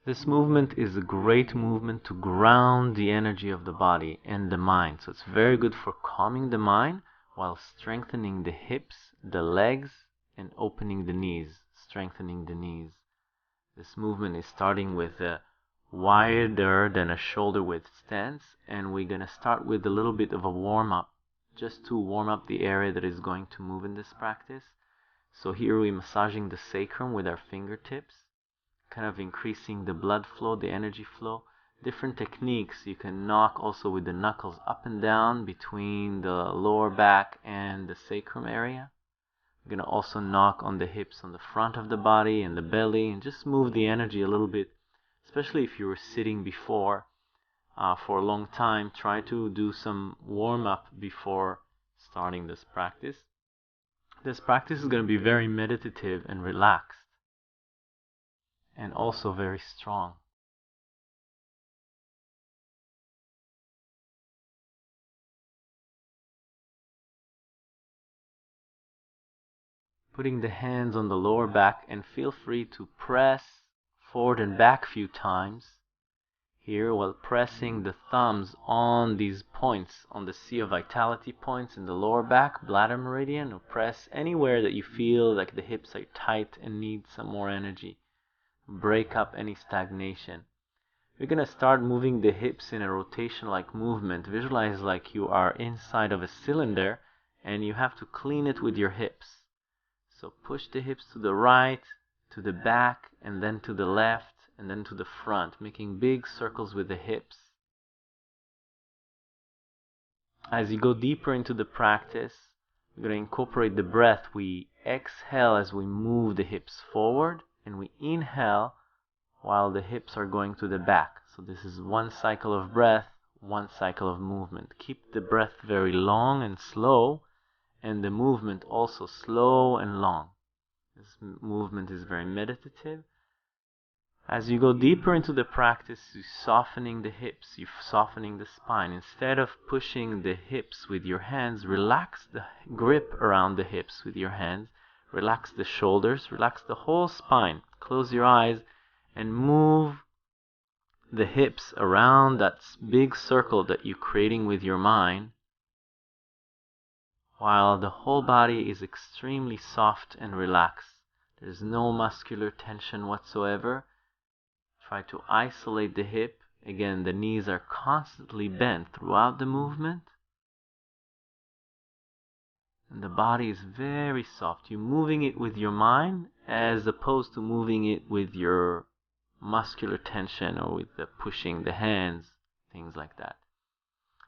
This movement is a great movement to ground the energy of the body and the mind. So it's very good for calming the mind while strengthening the hips, the legs, and opening the knees, strengthening the knees. This movement is starting with a wider than a shoulder width stance, and we're going to start with a little bit of a warm-up, just to warm up the area that is going to move in this practice. So here we're massaging the sacrum with our fingertips, kind of increasing the blood flow, the energy flow. Different techniques. You can knock also with the knuckles up and down between the lower back and the sacrum area. We're going to also knock on the hips on the front of the body and the belly, and just move the energy a little bit, especially if you were sitting before for a long time. Try to do some warm-up before starting this practice. This practice is going to be very meditative and relaxed, and also very strong. Putting the hands on the lower back, and feel free to press forward and back a few times here while pressing the thumbs on these points, on the Sea of Vitality points in the lower back, bladder meridian, or press anywhere that you feel like the hips are tight and need some more energy. Break up any stagnation. We're going to start moving the hips in a rotation-like movement. Visualize like you are inside of a cylinder and you have to clean it with your hips. So push the hips to the right, to the back, and then to the left, and then to the front, making big circles with the hips. As you go deeper into the practice, we're going to incorporate the breath. We exhale as we move the hips forward, and we inhale while the hips are going to the back. So this is one cycle of breath, one cycle of movement. Keep the breath very long and slow, and the movement also slow and long. This movement is very meditative. As you go deeper into the practice, you're softening the hips, you're softening the spine. Instead of pushing the hips with your hands, relax the grip around the hips with your hands. Relax the shoulders, relax the whole spine. Close your eyes and move the hips around that big circle that you're creating with your mind, while the whole body is extremely soft and relaxed. There's no muscular tension whatsoever. Try to isolate the hip. Again, the knees are constantly bent throughout the movement, and the body is very soft. You're moving it with your mind as opposed to moving it with your muscular tension or with the pushing the hands, things like that.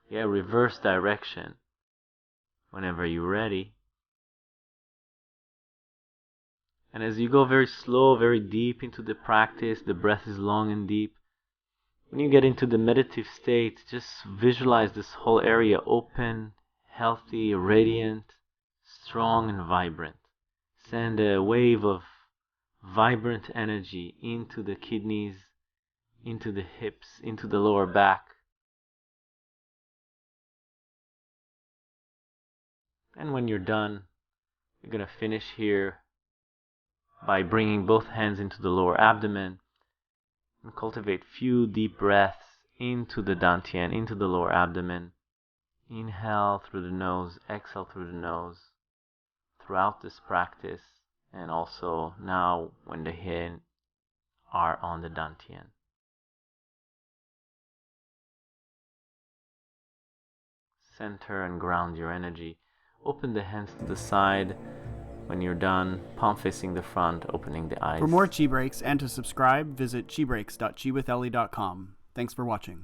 Yeah, reverse direction whenever you're ready. And as you go very slow, very deep into the practice, the breath is long and deep. When you get into the meditative state, just visualize this whole area open, healthy, radiant, strong and vibrant. Send a wave of vibrant energy into the kidneys, into the hips, into the lower back. And when you're done, you're going to finish here by bringing both hands into the lower abdomen and cultivate few deep breaths into the dantian, into the lower abdomen. Inhale through the nose, exhale through the nose throughout this practice, and also now when the hands are on the dantian. Center and ground your energy. Open the hands to the side. When you're done, palm facing the front, opening the eyes. For more Chi Breaks and to subscribe, visit chibreaks.chiwithellie.com. Thanks for watching.